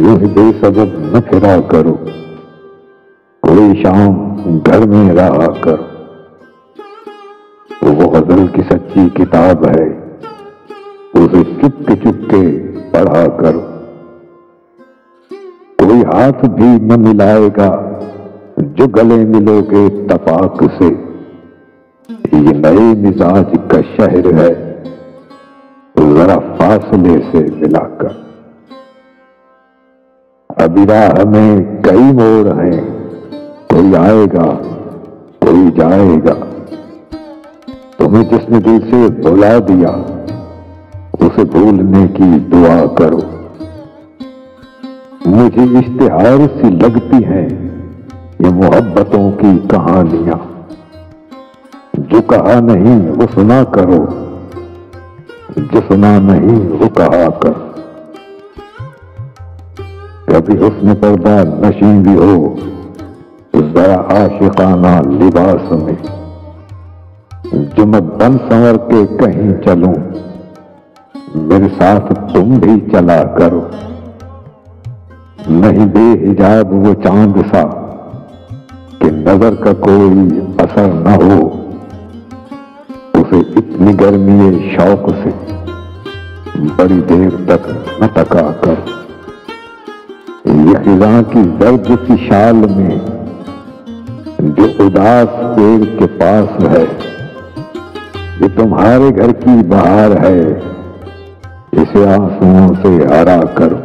یوں ہی بے سبب نہ پھرا کرو، کوئی شام گھر میں رہا کرو۔ وہ غزل کی سچی کتاب ہے، اسے چپ کے پڑھا کرو۔ کوئی ہاتھ بھی نہ ملائے گا جو گلے ملو گے اتفاق سے، یہ نئے مزاج کا شہر ہے ذرا فاصلے سے ملا کر۔ ابھی راہ میں کئی موڑ ہیں، کوئی آئے گا کوئی جائے گا، تمہیں جس نے دل سے بھلا دیا اسے بھولنے کی دعا کرو۔ مجھے اشتہار سی لگتی ہیں یہ محبتوں کی کہانیاں، جو کہا نہیں وہ سنا کرو، جو سنا نہیں وہ کہا کرو۔ کبھی حسن پردہ نشین بھی ہو ذرا عاشقانہ لباس میں، جو میں بن سنور کے کہیں چلوں میرے ساتھ تم بھی چلا کرو۔ نہیں بے حجاب وہ چاند سا کہ نظر کا کوئی اثر نہ ہو، اسے اتنی گرمی شوق سے بڑی دیر تک نہ تکا کر۔ یہ خزاں کی زرد سی شال میں جو اداس پیڑ کے پاس ہے، یہ تمہارے گھر کی بہار ہے، اسے آنسوؤں سے ہرا کرو۔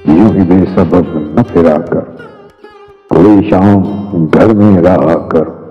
یوں ہی بے سبب نہ پھرا کر، کوئی شام گھر میں رہا کرو۔